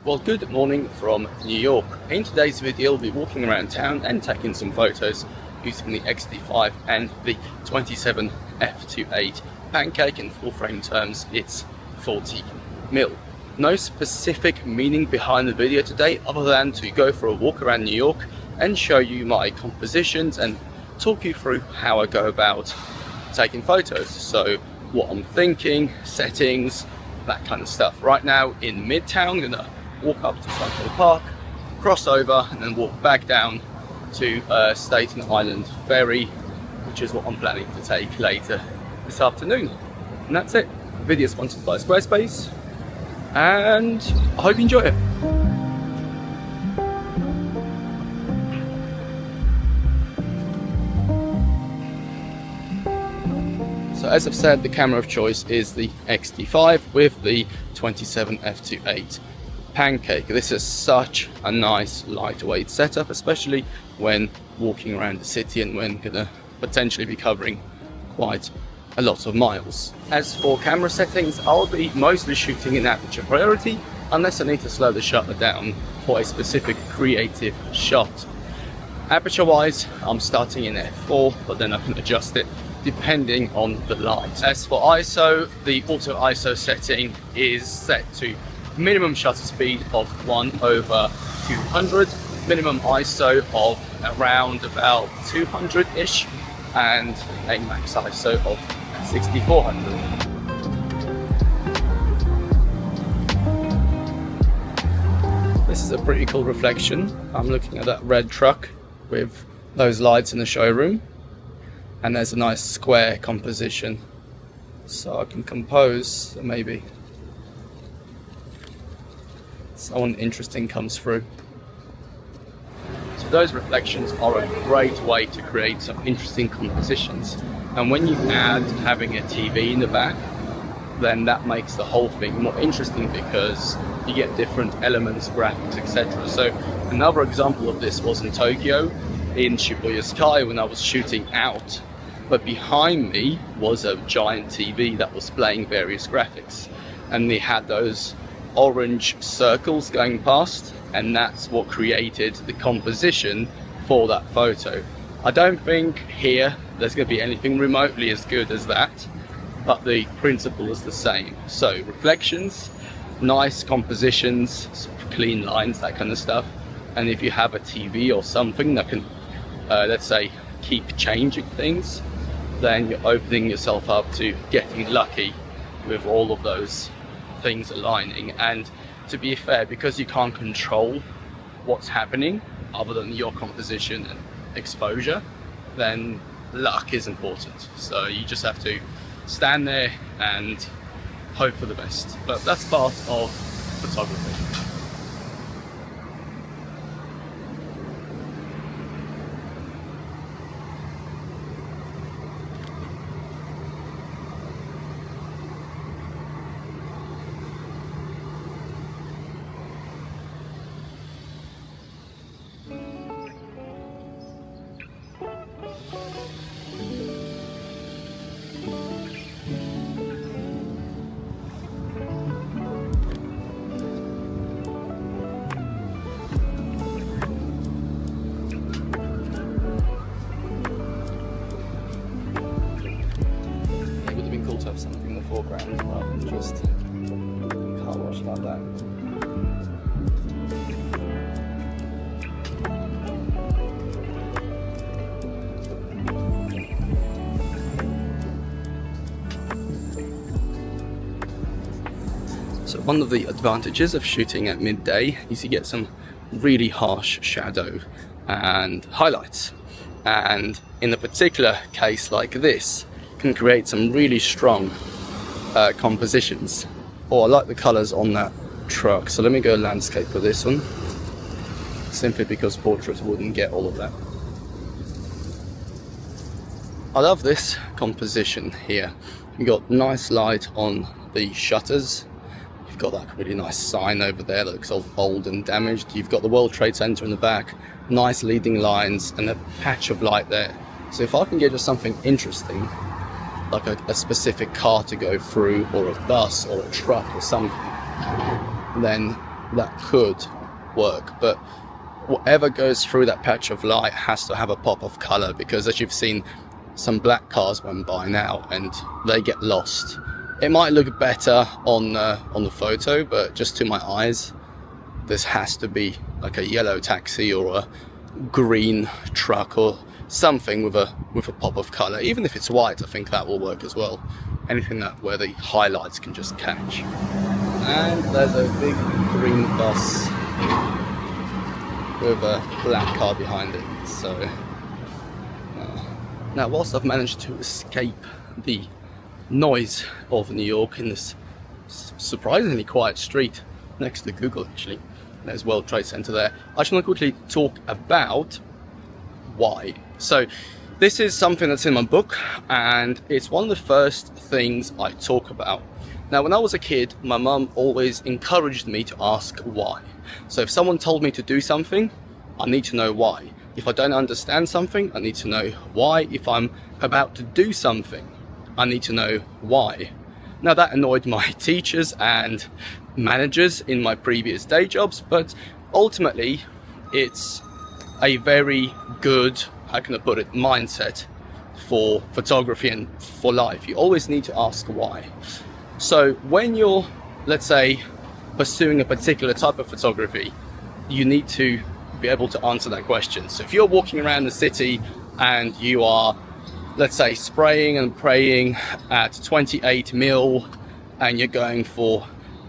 Well, good morning from New York. In today's video, we'll be walking around town and taking some photos using the XT5 and the 27 f2.8 Pancake. In full frame terms, it's 40mm. No specific meaning behind the video today other than to go for a walk around New York and show you my compositions and talk you through how I go about taking photos. So what I'm thinking, settings, that kind of stuff. Right now in Midtown, I'm gonna walk up to Central Park, cross over, and then walk back down to Staten Island Ferry, which is what I'm planning to take later this afternoon. And that's it. The video is sponsored by Squarespace, and I hope you enjoy it. So as I've said, the camera of choice is the XT5 with the 27 f2.8 Pancake. This is such a nice lightweight setup, especially when walking around the city and when gonna potentially be covering quite a lot of miles. As for camera settings, I'll be mostly shooting in aperture priority unless I need to slow the shutter down for a specific creative shot. Aperture wise, I'm starting in f4, but then I can adjust it depending on the light. As for ISO, the auto ISO setting is set to minimum shutter speed of 1/200, minimum ISO of around about 200-ish, and a max ISO of 6400. This is a pretty cool reflection. I'm looking at that red truck with those lights in the showroom, and there's a nice square composition, so I can compose maybe someone interesting comes through. So those reflections are a great way to create some interesting compositions, and when you add having a TV in the back, then that makes the whole thing more interesting because you get different elements, graphics, etc. So another example of this was in Tokyo, in Shibuya Sky, when I was shooting out, but behind me was a giant TV that was playing various graphics, and they had those orange circles going past, and that's what created the composition for that photo. I don't think here there's going to be anything remotely as good as that, but the principle is the same. So reflections, nice compositions, sort of clean lines, that kind of stuff. And if you have a TV or something that can let's say keep changing things, then you're opening yourself up to getting lucky with all of those things aligning. And to be fair, because you can't control what's happening other than your composition and exposure, then luck is important. So you just have to stand there and hope for the best. But that's part of photography. To have something in the foreground rather than just a car wash like that. So one of the advantages of shooting at midday is you get some really harsh shadow and highlights, and in a particular case like this, can create some really strong compositions. Oh, I like the colors on that truck, so let me go landscape for this one, simply because portrait wouldn't get all of that. I love this composition here. You've got nice light on the shutters, you've got that really nice sign over there that looks old and damaged, you've got the World Trade Center in the back, nice leading lines and a patch of light there. So if I can get just something interesting, like a specific car to go through, or a bus or a truck or something, then that could work, but whatever goes through that patch of light has to have a pop of color, because as you've seen, some black cars went by now and they get lost. It might look better on the photo, but just to my eyes, this has to be like a yellow taxi or a green truck or something with a pop of color. Even if it's white, I think that will work as well. Anything that where the highlights can just catch. And there's a big green bus with a black car behind it. So now, whilst I've managed to escape the noise of New York in this surprisingly quiet street next to Google, actually, there's World Trade Center there, I just want to quickly talk about why. So this is something that's in my book, and it's one of the first things I talk about. Now, when I was a kid, my mum always encouraged me to ask why. So if someone told me to do something, I need to know why. If I don't understand something, I need to know why. If I'm about to do something, I need to know why. Now, that annoyed my teachers and managers in my previous day jobs, but ultimately it's a very good, how can I put it, mindset for photography and for life. You always need to ask why. So when you're, let's say, pursuing a particular type of photography, you need to be able to answer that question. So if you're walking around the city and you are, let's say, spraying and praying at 28 mil and you're going for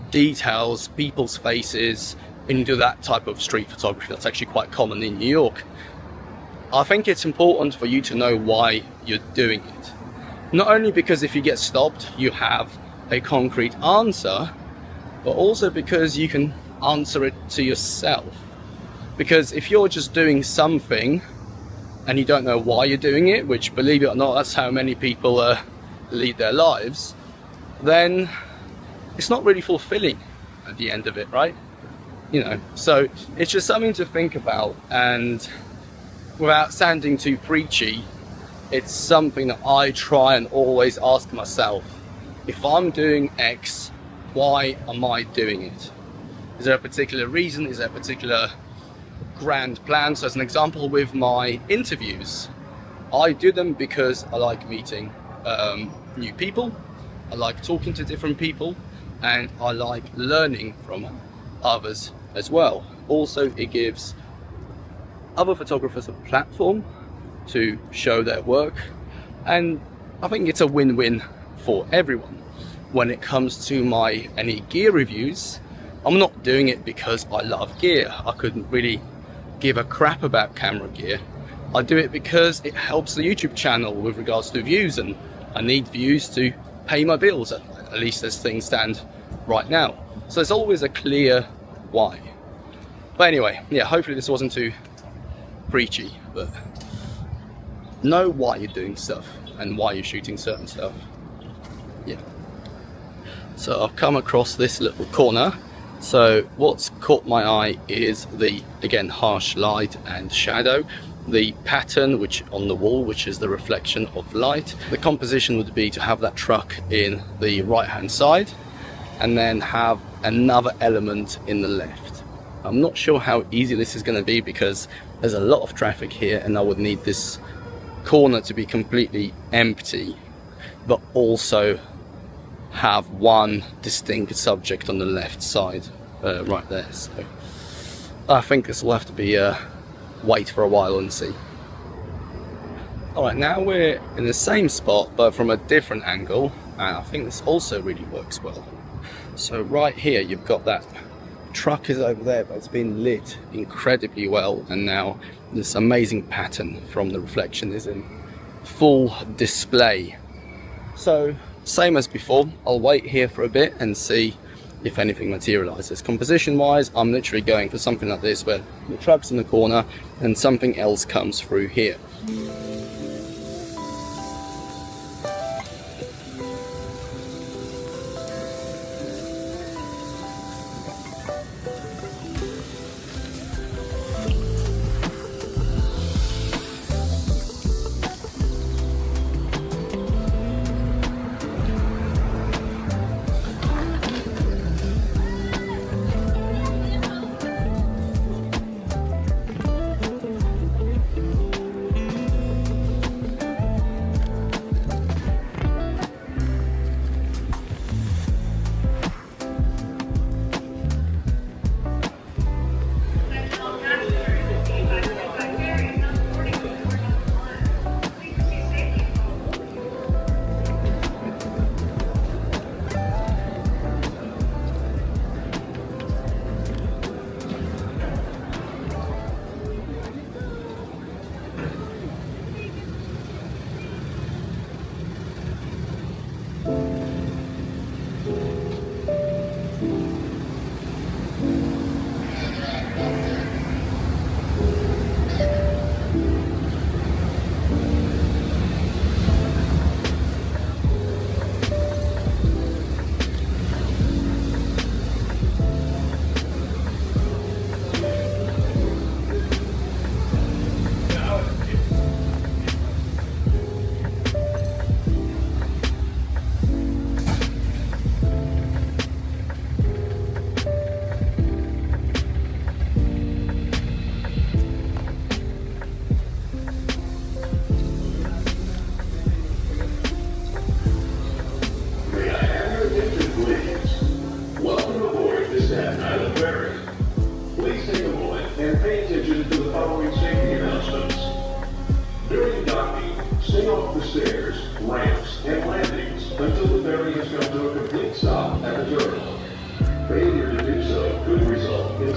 details, people's faces, and you do that type of street photography, that's actually quite common in New York, I think it's important for you to know why you're doing it. Not only because if you get stopped, you have a concrete answer, but also because you can answer it to yourself. Because if you're just doing something and you don't know why you're doing it, which, believe it or not, that's how many people lead their lives, then it's not really fulfilling at the end of it, right? You know, so it's just something to think about, and without sounding too preachy, it's something that I try and always ask myself. If I'm doing X, why am I doing it? Is there a particular reason? Is there a particular grand plan? So as an example, with my interviews, I do them because I like meeting new people, I like talking to different people, and I like learning from others as well. Also, it gives other photographers a platform to show their work, and I think it's a win-win for everyone. When it comes to my any gear reviews, I'm not doing it because I love gear. I couldn't really give a crap about camera gear. I do it because it helps the YouTube channel with regards to views, and I need views to pay my bills, at least as things stand right now. So there's always a clear why. But anyway, yeah, hopefully this wasn't too preachy, but know why you're doing stuff and why you're shooting certain stuff. Yeah. So I've come across this little corner. So what's caught my eye is the, again, harsh light and shadow, the pattern which on the wall, which is the reflection of light. The composition would be to have that truck in the right hand side and then have another element in the left. I'm not sure how easy this is going to be because there's a lot of traffic here, and I would need this corner to be completely empty, but also have one distinct subject on the left side right there. So I think this will have to be wait for a while and see. Alright, now we're in the same spot but from a different angle, and I think this also really works well. So right here you've got that truck is over there, but it's been lit incredibly well, and now this amazing pattern from the reflection is in full display. So same as before, I'll wait here for a bit and see if anything materializes. Composition wise, I'm literally going for something like this where the truck's in the corner and something else comes through here.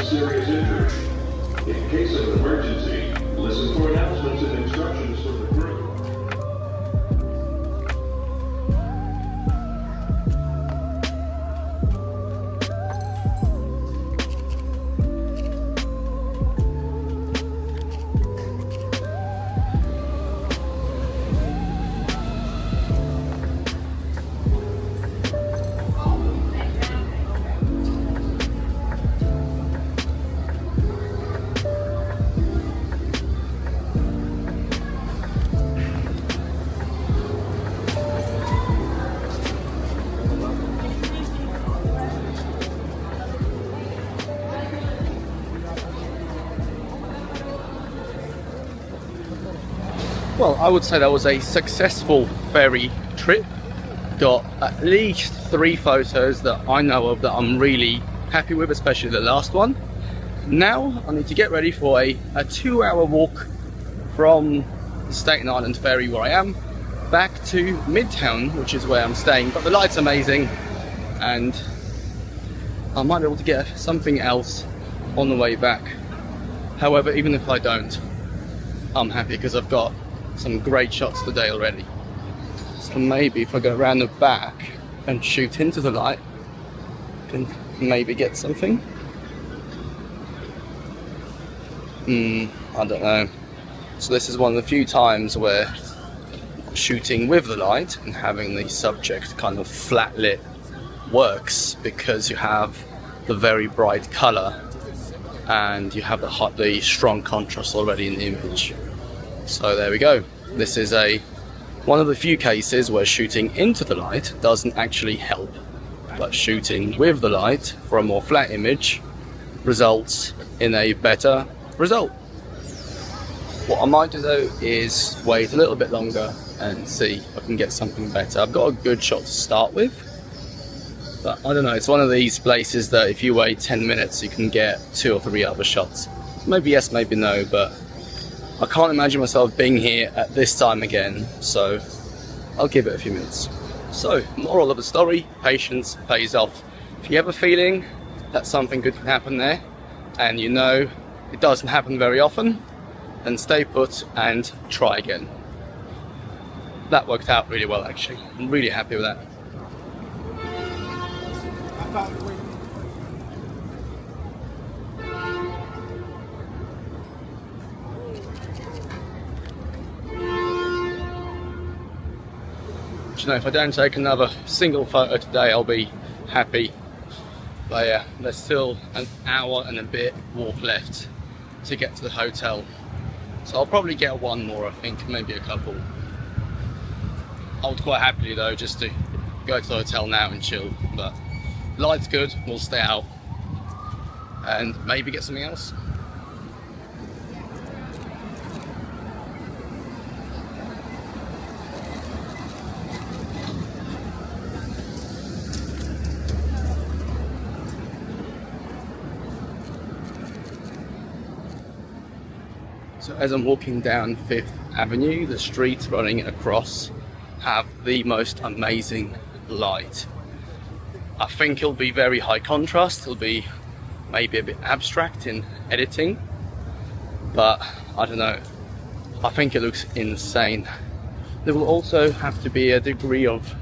serious injury. In case of an emergency, listen for announcements and instructions from the crew. Well, I would say that was a successful ferry trip. Got at least 3 photos that I know of that I'm really happy with, especially the last one. Now I need to get ready for a 2-hour walk from the Staten Island ferry where I am back to Midtown, which is where I'm staying. But the light's amazing and I might be able to get something else on the way back. However, even if I don't, I'm happy because I've got some great shots today already. So maybe if I go around the back and shoot into the light, I can maybe get something. I don't know. So this is one of the few times where shooting with the light and having the subject kind of flat lit works, because you have the very bright color and you have the strong contrast already in the image. So there we go. This is one of the few cases where shooting into the light doesn't actually help, but shooting with the light for a more flat image results in a better result. What I might do though is wait a little bit longer and see if I can get something better. I've got a good shot to start with, but I don't know, it's one of these places that if you wait 10 minutes you can get 2 or 3 other shots. Maybe yes, maybe no, but I can't imagine myself being here at this time again, so I'll give it a few minutes. So, moral of the story, patience pays off. If you have a feeling that something good can happen there, and you know it doesn't happen very often, then stay put and try again. That worked out really well actually. I'm really happy with that. You know, if I don't take another single photo today, I'll be happy. But yeah, there's still an hour and a bit walk left to get to the hotel. So I'll probably get one more, I think, maybe a couple. I would quite happily though just to go to the hotel now and chill. But light's good, we'll stay out and maybe get something else. So as I'm walking down 5th Avenue, the streets running across have the most amazing light. I think it'll be very high contrast, it'll be maybe a bit abstract in editing, but I don't know, I think it looks insane. There will also have to be a degree of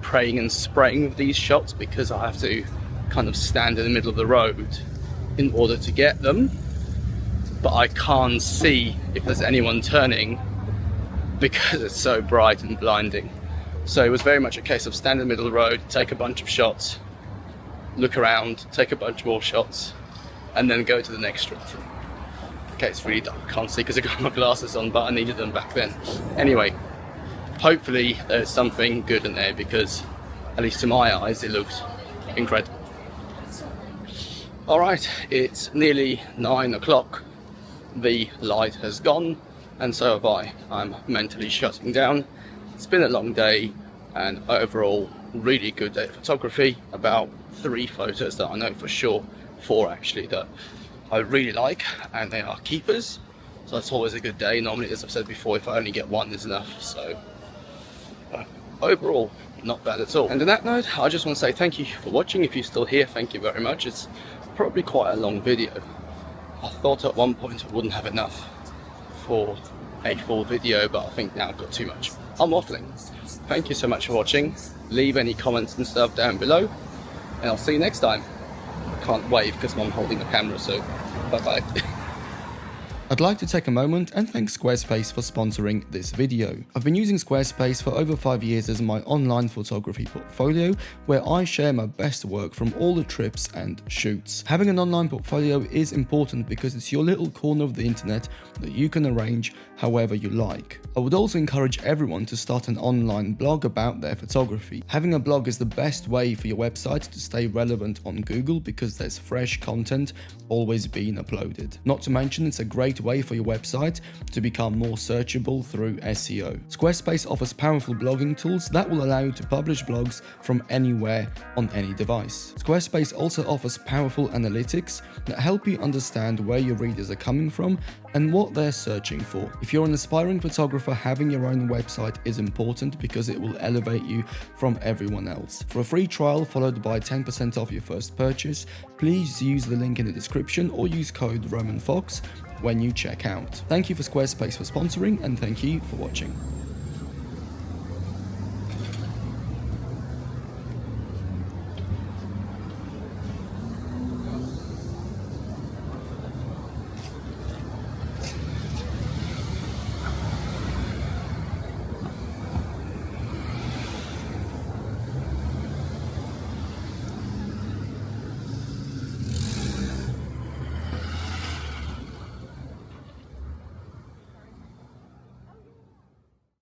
praying and spraying with these shots, because I have to kind of stand in the middle of the road in order to get them. But I can't see if there's anyone turning because it's so bright and blinding. So it was very much a case of stand in the middle of the road, take a bunch of shots, look around, take a bunch more shots, and then go to the next street. Okay, it's really dark, I can't see because I got my glasses on, but I needed them back then. Anyway, hopefully there's something good in there, because at least to my eyes it looked incredible. Alright, it's nearly 9 o'clock. The light has gone and so have I. I'm mentally shutting down. It's been a long day and overall really good day of photography. About 3 photos that I know for sure, 4 actually, that I really like, and they are keepers, so that's always a good day. Normally, as I've said before, if I only get 1 is enough. So overall not bad at all. And on that note, I just want to say thank you for watching. If you're still here, thank you very much. It's probably quite a long video. I thought at one point I wouldn't have enough for a full video, but I think now I've got too much. I'm waffling. Thank you so much for watching. Leave any comments and stuff down below, and I'll see you next time. I can't wave because I'm holding the camera, so bye bye. I'd like to take a moment and thank Squarespace for sponsoring this video. I've been using Squarespace for over 5 years as my online photography portfolio, where I share my best work from all the trips and shoots. Having an online portfolio is important because it's your little corner of the internet that you can arrange however you like. I would also encourage everyone to start an online blog about their photography. Having a blog is the best way for your website to stay relevant on Google because there's fresh content always being uploaded. Not to mention, it's a great way for your website to become more searchable through SEO. Squarespace offers powerful blogging tools that will allow you to publish blogs from anywhere on any device. Squarespace also offers powerful analytics that help you understand where your readers are coming from and what they're searching for. If you're an aspiring photographer, having your own website is important because it will elevate you from everyone else. For a free trial followed by 10% off your first purchase, please use the link in the description or use code RomanFox when you check out. Thank you for Squarespace for sponsoring, and thank you for watching.